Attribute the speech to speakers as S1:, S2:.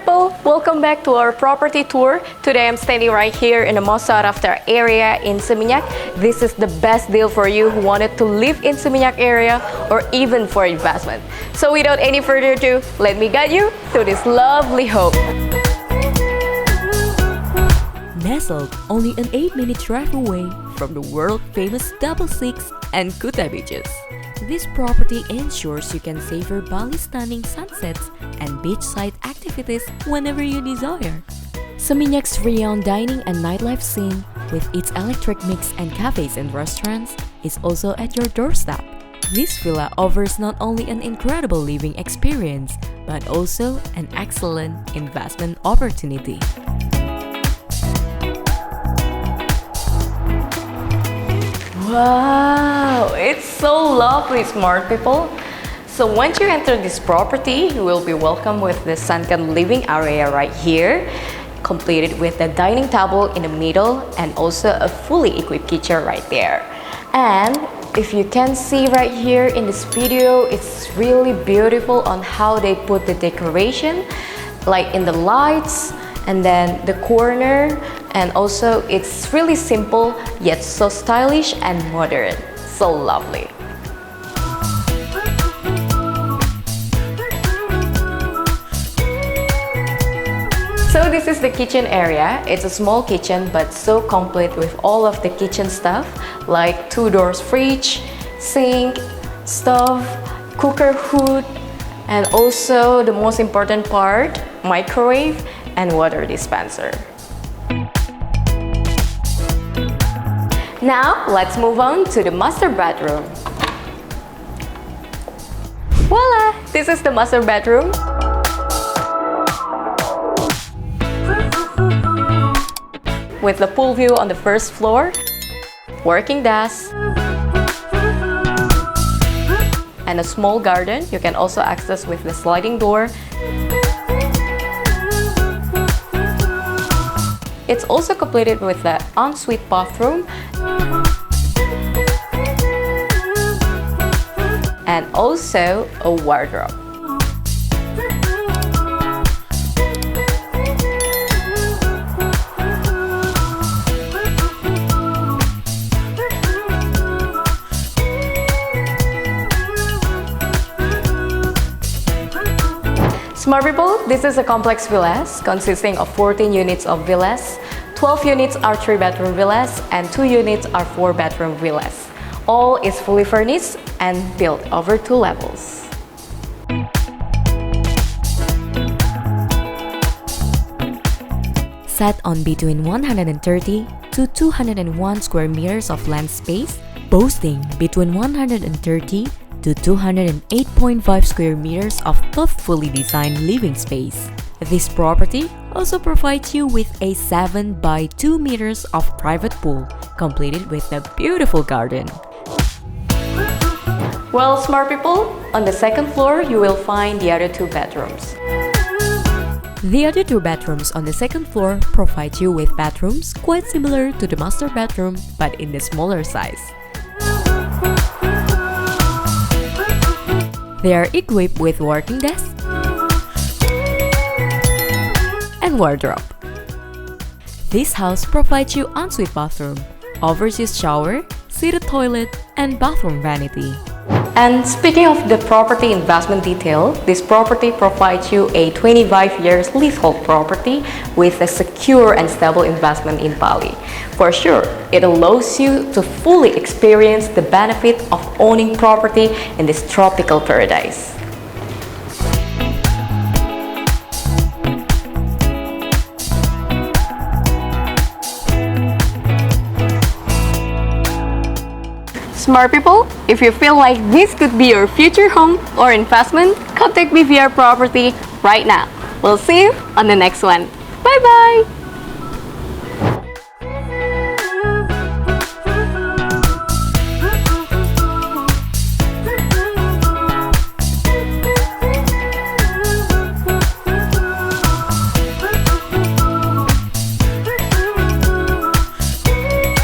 S1: people, welcome back to our property tour. Today I'm standing right here in the most sought after area in Seminyak. This is the best deal for you who wanted to live in Seminyak area or even for investment. So without any further ado, let me guide you through this lovely home.
S2: Nestled only an 8-minute drive away from the world-famous Double Six and Kuta beaches. This property ensures you can savor Bali's stunning sunsets and beachside activities whenever you desire. Seminyak's renowned dining and nightlife scene, with its electric mix and cafes and restaurants, is also at your doorstep. This villa offers not only an incredible living experience, but also an excellent investment opportunity.
S1: Wow, it's so lovely, smart people. So once you enter this property, you will be welcomed with the sunken living area right here, completed with a dining table in the middle and also a fully equipped kitchen right there. And if you can see right here in this video, it's really beautiful on how they put the decoration, like in the lights and then the corner, and also it's really simple yet so stylish and modern. So lovely. So this is the kitchen area. It's a small kitchen but so complete with all of the kitchen stuff like 2-door fridge, sink, stove, cooker hood, and also the most important part, microwave and water dispenser. Now let's move on to the master bedroom. Voila! This is the master bedroom. With the pool view on the first floor, working desk, and a small garden you can also access with the sliding door. It's also completed with the ensuite bathroom and also a wardrobe. Smart people, this is a complex villas consisting of 14 units of villas. 12 units are 3-bedroom villas and 2 units are 4-bedroom villas. All is fully furnished and built over 2 levels.
S2: Set on between 130 to 201 square meters of land space, boasting between 130 to 208.5 square meters of thoughtfully designed living space. This property also provides you with a 7 by 2 meters of private pool, completed with a beautiful garden.
S1: Well, smart people, on the second floor you will find the other 2 bedrooms.
S2: The other 2 bedrooms on the second floor provide you with bedrooms quite similar to the master bedroom but in the smaller size. They are equipped with working desk and wardrobe. This house provides you ensuite bathroom, overseas shower, seated toilet, and bathroom vanity.
S1: And speaking of the property investment detail, this property provides you a 25 years leasehold property with a secure and stable investment in Bali. For sure, it allows you to fully experience the benefit of owning property in this tropical paradise. Smart people, if you feel like this could be your future home or investment, contact me via property right now. We'll see you on the next one. Bye bye!